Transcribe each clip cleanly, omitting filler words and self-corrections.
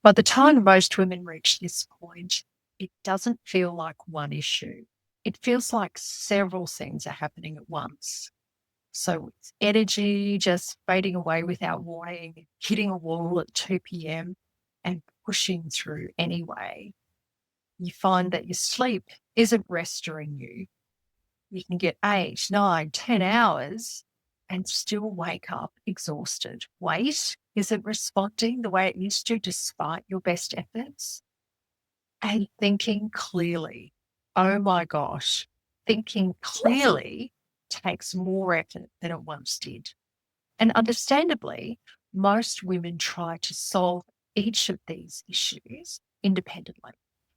By the time most women reach this point, it doesn't feel like one issue. It feels like several things are happening at once. So it's energy just fading away without warning, hitting a wall at 2 p.m. and pushing through anyway. You find that your sleep isn't restoring you. You can get 8, 9, 10 hours and still wake up exhausted. Weight isn't responding the way it used to despite your best efforts. And thinking clearly. Oh my gosh, thinking clearly takes more effort than it once did. And understandably, most women try to solve each of these issues independently.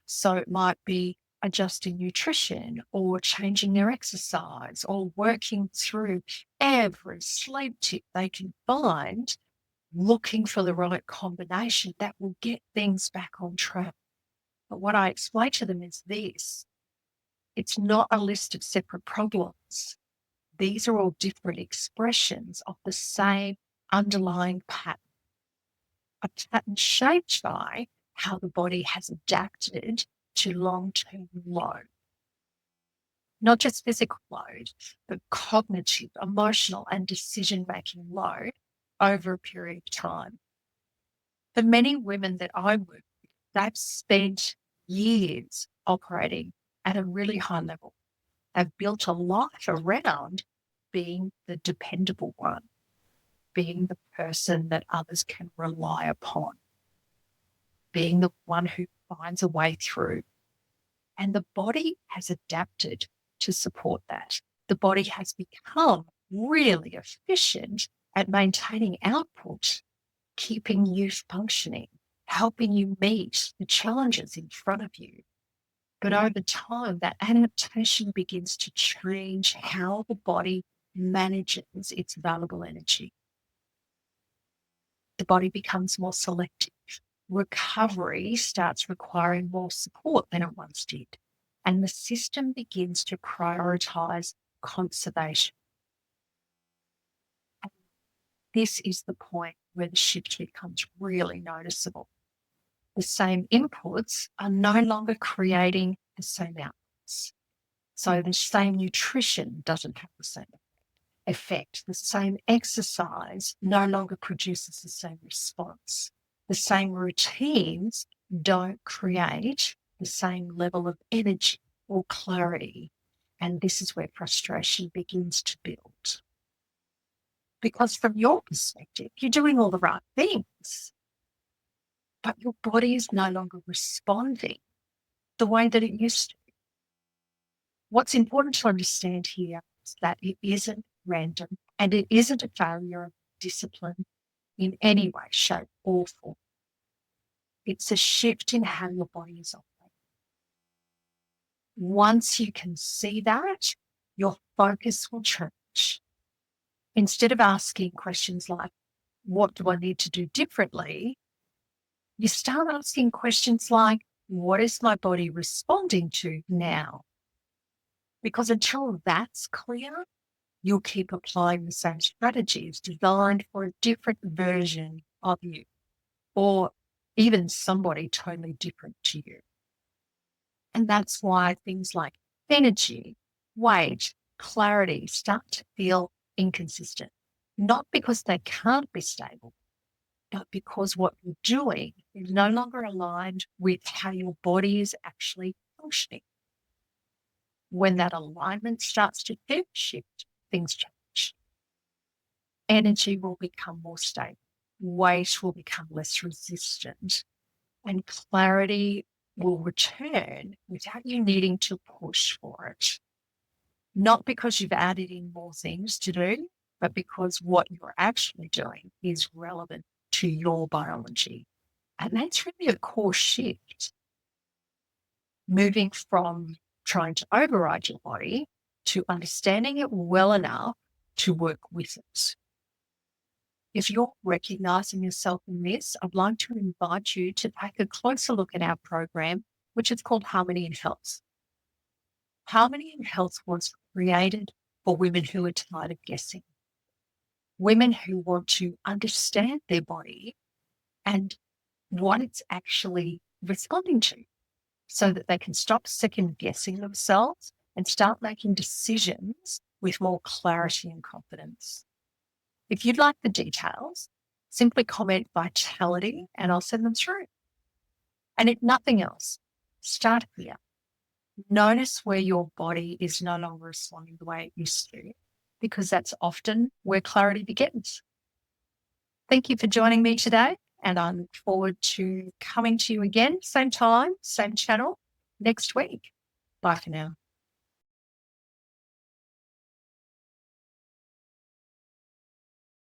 So it might be adjusting nutrition or changing their exercise or working through every sleep tip they can find, looking for the right combination that will get things back on track. But what I explain to them is this: it's not a list of separate problems. These are all different expressions of the same underlying pattern, a pattern shaped by how the body has adapted to long-term load, not just physical load, but cognitive, emotional, and decision-making load over a period of time. For many women that I work with, they've spent years operating at a really high level. They've built a life around being the dependable one, being the person that others can rely upon, being the one who finds a way through. And the body has adapted to support that. The body has become really efficient at maintaining output, keeping you functioning, helping you meet the challenges in front of you. But over time, that adaptation begins to change how the body manages its valuable energy. The body becomes more selective. Recovery starts requiring more support than it once did. And the system begins to prioritize conservation. And this is the point where the shift becomes really noticeable. The same inputs are no longer creating the same outputs. So the same nutrition doesn't have the same effect. The same exercise no longer produces the same response. The same routines don't create the same level of energy or clarity. And this is where frustration begins to build. Because from your perspective, you're doing all the right things, but your body is no longer responding the way that it used to. What's important to understand here is that it isn't random and it isn't a failure of discipline in any way, shape, or form. It's a shift in how your body is operating. Once you can see that, your focus will change. Instead of asking questions like, what do I need to do differently? You start asking questions like, what is my body responding to now? Because until that's clear, you'll keep applying the same strategies designed for a different version of you, or even somebody totally different to you. And that's why things like energy, weight, clarity start to feel inconsistent, not because they can't be stable, but because what you're doing is no longer aligned with how your body is actually functioning. When that alignment starts to shift, things change. Energy will become more stable. Weight will become less resistant, and clarity will return without you needing to push for it. Not because you've added in more things to do, but because what you're actually doing is relevant to your biology. And that's really a core shift, moving from trying to override your body to understanding it well enough to work with it. If you're recognizing yourself in this, I'd like to invite you to take a closer look at our program, which is called Harmony in Health. Harmony in Health was created for women who are tired of guessing, women who want to understand their body and what it's actually responding to so that they can stop second guessing themselves and start making decisions with more clarity and confidence. If you'd like the details, simply comment vitality and I'll send them through. And if nothing else, start here. Notice where your body is no longer responding the way it used to, because that's often where clarity begins. Thank you for joining me today, and I look forward to coming to you again, same time, same channel, next week. Bye for now.